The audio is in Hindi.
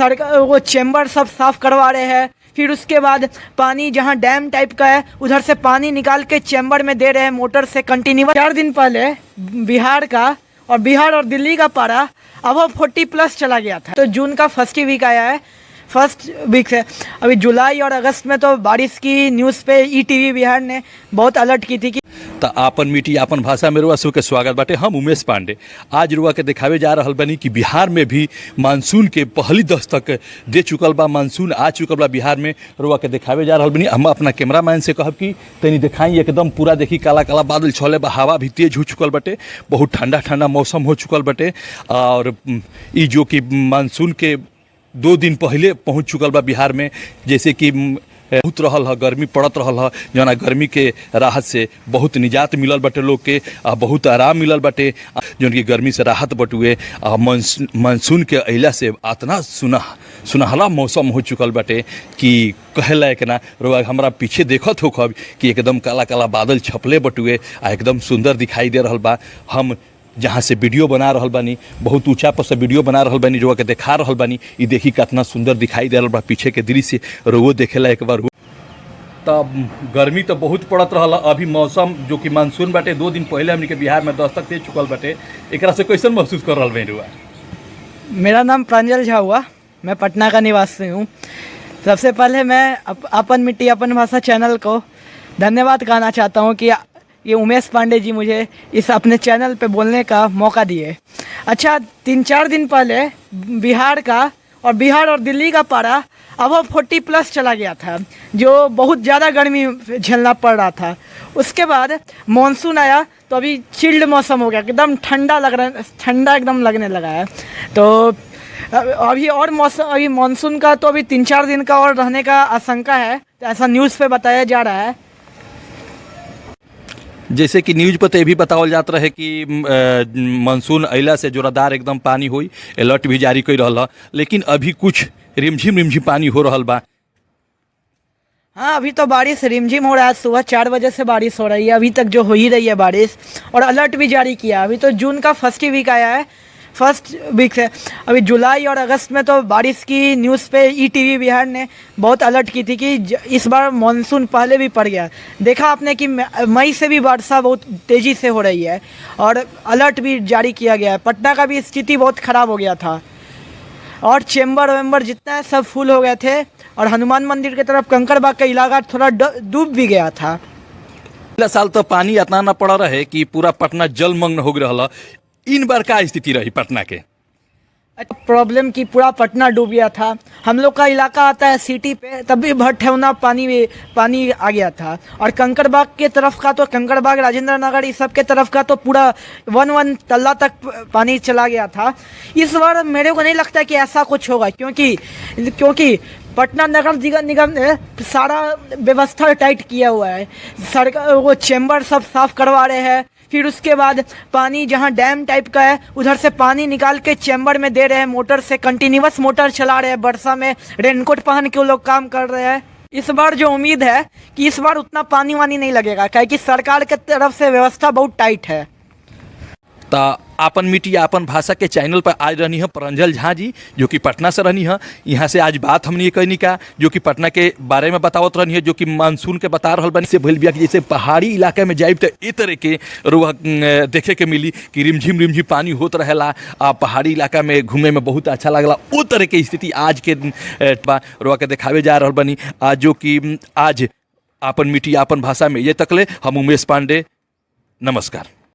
सरकार वो चेम्बर सब साफ करवा रहे हैं। फिर उसके बाद पानी जहाँ डैम टाइप का है उधर से पानी निकाल के चेम्बर में दे रहे हैं मोटर से कंटिन्यूअस। 4 दिन पहले बिहार और दिल्ली का पारा अब 40+ चला गया था। तो जून का फर्स्ट वीक आया है, फर्स्ट वीक से अभी जुलाई और अगस्त में तो बारिश की न्यूज़ पे ईटीवी बिहार ने बहुत अलर्ट की थी कि तो आपन मीठी आपन भाषा में रुआ सबके स्वागत बाटे। हम उमेश पांडे आज रुआ के दिखावे जा रहल बानी कि बिहार में भी मानसून के पहली दस्तक दे चुकल बा, मानसून आ चुकल बा बिहार में। रुआ के दिखावे जा रहल बानी। हम अपना कैमरामैन से कहब कि तनी दिखाई एकदम पूरा देखी काला काला बादल छले बा, हवा भी तेज हो चुकल बाटे, बहुत ठंडा ठंडा मौसम हो चुकल बाटे। और ई जो कि मानसून के 2 दिन पहले पहुँच चुकल बा बिहार में। जैसे कि बहुत रहल है, गर्मी पड़त रहल है, जना गर्मी के राहत से बहुत निजात मिलल बाटे लोग के, बहुत आराम मिलल बाटे जौन की गर्मी से राहत बटुए। मानसून के अइला से इतना सुनहला मौसम हो चुकल बाटे कि कहे लायक ना। रोग हमरा पीछे देखत हो कब कि एकदम काला काला बादल छपले बटुए आ एकदम सुंदर दिखाई दे रहल बा। हम जहाँ से वीडियो बना रहल बानी, बहुत ऊंचा पर से वीडियो बना रहल बानी, रोआ के देखा रहल बानी। ये देखी कितना सुंदर दिखाई दे रहल बा पीछे के दृश्य, रोगो देखेला एक बार। तब गर्मी तो बहुत पड़त रहल। अभी मौसम जो कि मानसून बाटे 2 दिन पहले हमने के बिहार में दस्तक दे चुकल बाटे। एकरा से कैसन महसूस कर रहल बानी रुआ? मेरा नाम प्रांजल झा हुआ, मैं पटना का निवासी हूँ। सबसे पहले मैं अपन मिट्टी अपन भाषा चैनल को धन्यवाद कहना चाहता हूँ कि ये उमेश पांडे जी मुझे इस अपने चैनल पे बोलने का मौका दिए। अच्छा, 3-4 दिन पहले बिहार और दिल्ली का पारा अब 40+ चला गया था, जो बहुत ज़्यादा गर्मी झेलना पड़ रहा था। उसके बाद मानसून आया तो अभी चिल्ड मौसम हो गया, एकदम ठंडा लग रहा है, ठंडा एकदम लगने लगा है। तो अभी मानसून का तो अभी 3-4 दिन का और रहने का आशंका है, तो ऐसा न्यूज़ पे बताया जा रहा है। जैसे कि न्यूज पर तो ये भी बतावल जात रहे कि मानसून अइला से जोरदार एकदम पानी हुई, अलर्ट भी जारी कर रहल, लेकिन अभी कुछ रिमझिम पानी हो रहल बा। हाँ, अभी तो बारिश रिमझिम हो रहा है। सुबह 4 बजे से बारिश हो रही है, अभी तक जो हो ही रही है बारिश, और अलर्ट भी जारी किया। अभी तो जून का फर्स्ट वीक आया है, फर्स्ट वीक से अभी जुलाई और अगस्त में तो बारिश की न्यूज़ पे ईटीवी बिहार ने बहुत अलर्ट की थी कि इस बार मानसून पहले भी पड़ गया। देखा आपने कि मई से भी वर्षा बहुत तेज़ी से हो रही है और अलर्ट भी जारी किया गया है। पटना का भी स्थिति बहुत ख़राब हो गया था और चेम्बर वेम्बर जितना है सब फुल हो गए थे, और हनुमान मंदिर की तरफ कंकड़बाग का इलाका थोड़ा डूब भी गया था। पिछला साल तो पानी इतना न पड़ा रहे कि पूरा पटना जलमग्न हो गया। इन बार का स्थिति रही पटना के? प्रॉब्लम की पूरा पटना डूब गया था। हम लोग का इलाका आता है सिटी पे, तब भी भट्ठेवना पानी आ गया था। और कंकड़बाग के तरफ का तो कंकड़बाग, राजेंद्र नगर, इस सब के तरफ का तो पूरा 1 तल्ला तक पानी चला गया था। इस बार मेरे को नहीं लगता कि ऐसा कुछ होगा, क्योंकि पटना नगर निगम ने सारा व्यवस्था टाइट किया हुआ है। सरकार वो चेम्बर सब साफ करवा रहे हैं। फिर उसके बाद पानी जहाँ डैम टाइप का है उधर से पानी निकाल के चेम्बर में दे रहे हैं मोटर से, कंटिन्यूअस मोटर चला रहे हैं। वर्षा में रेनकोट पहन के वो लोग काम कर रहे हैं। इस बार जो उम्मीद है कि इस बार उतना पानी वानी नहीं लगेगा, क्योंकि सरकार के तरफ से व्यवस्था बहुत टाइट है। तो आपन मीठी आपन भाषा के चैनल पर आज रहनी है प्रांजल झा जी, जो कि पटना से रहनी है। यहाँ से आज बात हमने ये कहनी का जो कि पटना के बारे में बतावत रहनी है, जो कि मानसून के बता रहल बनी से भइल बिया कि जैसे पहाड़ी इलाके में जाइब तो ए तरह के रुआ देखे के मिली कि रिमझिम पानी होत रहेला। पहाड़ी इलाका में घूमे में बहुत अच्छा लगला। वो तरह के स्थिति आज के रुआ के दिखावे जा रहल बनी, जो कि आज आपन मीठी आपन भाषा में ये तकले। हम उमेश पांडे, नमस्कार।